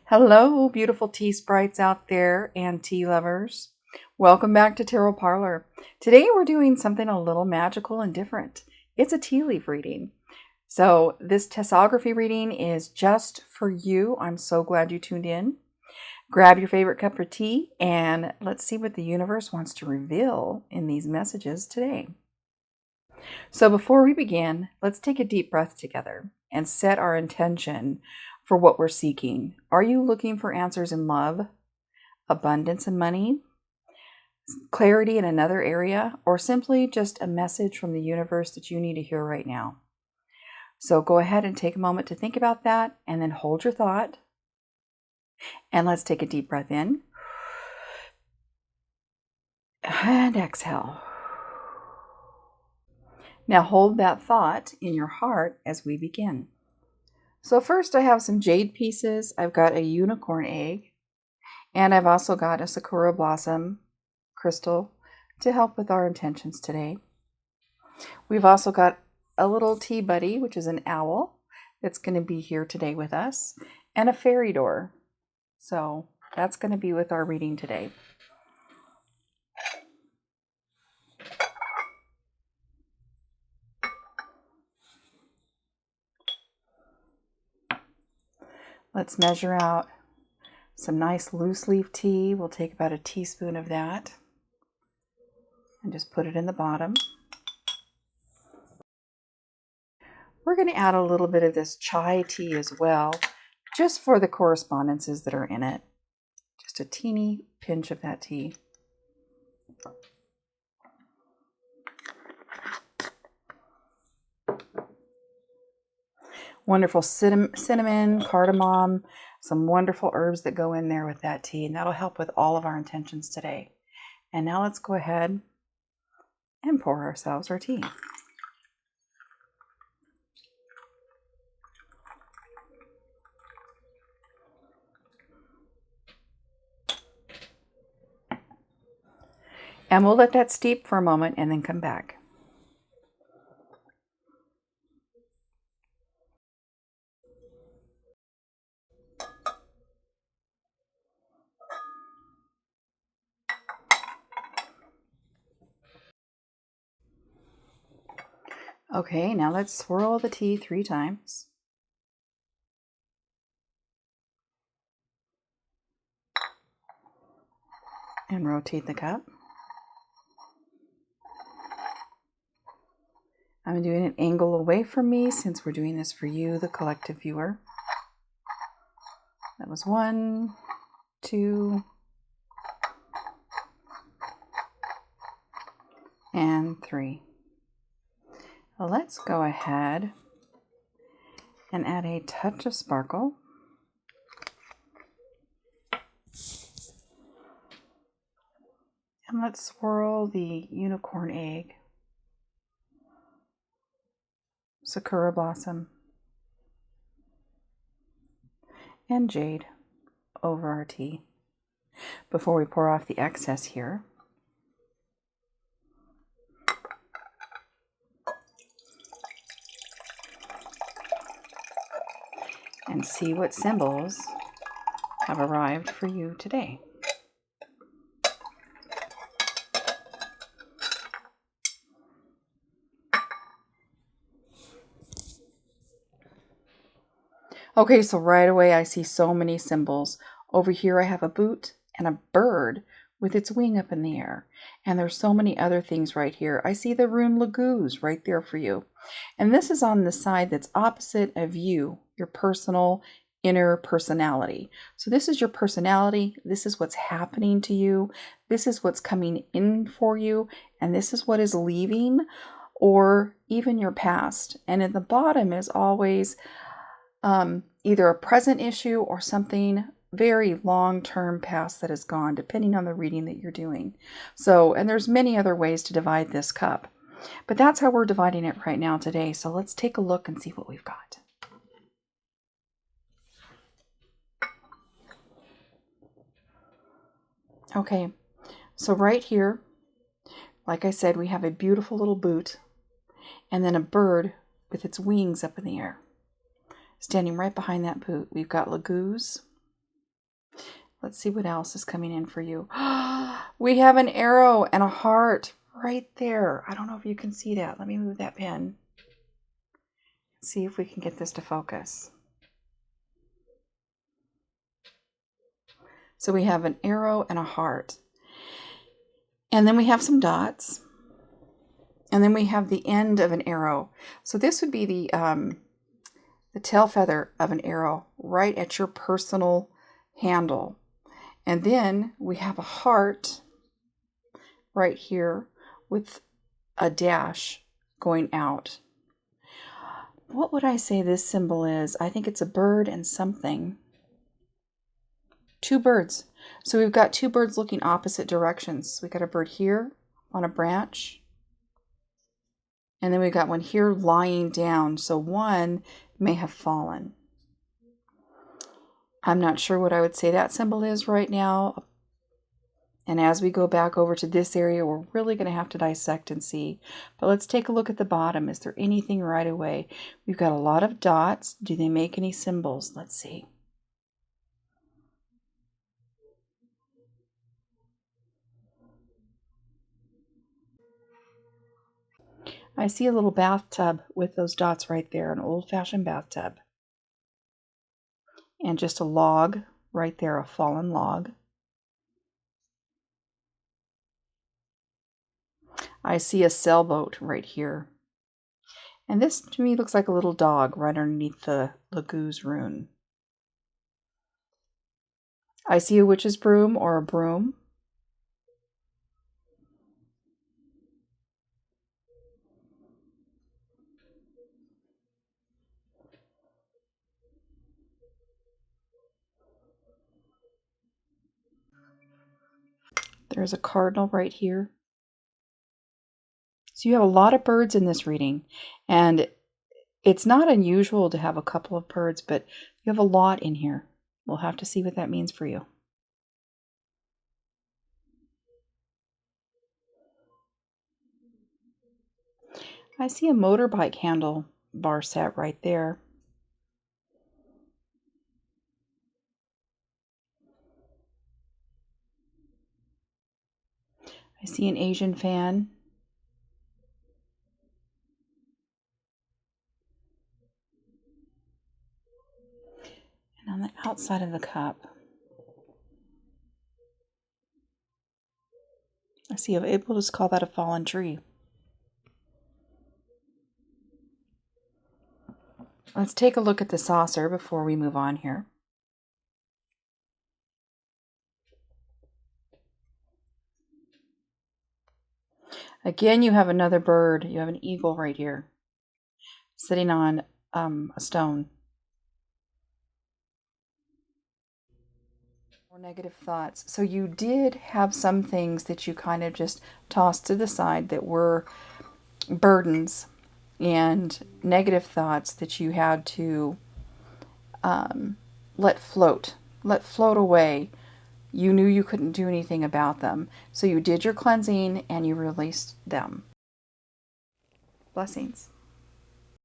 Hello, beautiful tea sprites out there and tea lovers. Welcome back to Tarot Parlor. Today we're doing something a little magical and different. It's a tea leaf reading. So this tasseography reading is just for you. I'm so glad you tuned in. Grab your favorite cup of tea and let's see what the universe wants to reveal in these messages today. So before we begin, let's take a deep breath together and set our intention for what we're seeking. Are you looking for answers in love, abundance and money, clarity in another area, or simply just a message from the universe that you need to hear right now? So go ahead and take a moment to think about that and then hold your thought. And let's take a deep breath in and exhale. Now hold that thought in your heart as we begin. So first I have some jade pieces, I've got a unicorn egg, and I've also got a sakura blossom crystal to help with our intentions today. We've also got a little tea buddy, which is an owl, that's going to be here today with us, and a fairy door. So that's going to be with our reading today. Let's measure out some nice loose leaf tea. We'll take about a teaspoon of that and just put it in the bottom. We're going to add a little bit of this chai tea as well, just for the correspondences that are in it. Just a teeny pinch of that tea. Wonderful cinnamon, cardamom, some wonderful herbs that go in there with that tea, and that'll help with all of our intentions today. And now let's go ahead and pour ourselves our tea. And we'll let that steep for a moment and then come back. Okay, now let's swirl the tea 3 times. And rotate the cup. I'm doing an angle away from me since we're doing this for you, the collective viewer. That was 1, 2, and 3. Let's go ahead and add a touch of sparkle. And let's swirl the unicorn egg, sakura blossom, and jade over our tea. Before we pour off the excess here, and see what symbols have arrived for you today. Okay, so right away I see so many symbols. Over here I have a boot and a bird with its wing up in the air. And there's so many other things right here. I see the rune Laguz right there for you. And this is on the side that's opposite of you, your personal inner personality. So this is your personality. This is what's happening to you. This is what's coming in for you. And this is what is leaving, or even your past. And at the bottom is always either a present issue or something very long-term past that is gone, depending on the reading that you're doing. So, and there's many other ways to divide this cup, but that's how we're dividing it right now today. So let's take a look and see what we've got. Okay, so right here, like I said, we have a beautiful little boot and then a bird with its wings up in the air. Standing right behind that boot, we've got Laguz, Let's see what else is coming in for you. We have an arrow and a heart right there. I don't know if you can see that. Let me move that pen. See if we can get this to focus. So we have an arrow and a heart. And then we have some dots. And then we have the end of an arrow. So this would be the tail feather of an arrow right at your personal handle. And then we have a heart right here with a dash going out. What would I say this symbol is? I think it's a bird and something. Two birds. So we've got two birds looking opposite directions. We got a bird here on a branch. And then we got one here lying down. So one may have fallen. I'm not sure what I would say that symbol is right now. And as we go back over to this area, we're really going to have to dissect and see. But let's take a look at the bottom. Is there anything right away? We've got a lot of dots. Do they make any symbols? Let's see. I see a little bathtub with those dots right there, an old-fashioned bathtub. And just a log right there, a fallen log. I see a sailboat right here. And this to me looks like a little dog right underneath the Laguz rune. I see a witch's broom or a broom. There's a cardinal right here. So you have a lot of birds in this reading, and it's not unusual to have a couple of birds, but you have a lot in here. We'll have to see what that means for you. I see a motorbike handle bar set right there. I see an Asian fan. And on the outside of the cup, I see, we'll just call that a fallen tree. Let's take a look at the saucer before we move on here. Again, you have another bird. You have an eagle right here, sitting on a stone. More negative thoughts. So you did have some things that you kind of just tossed to the side that were burdens and negative thoughts that you had to let float away. You knew you couldn't do anything about them. So you did your cleansing and you released them. Blessings.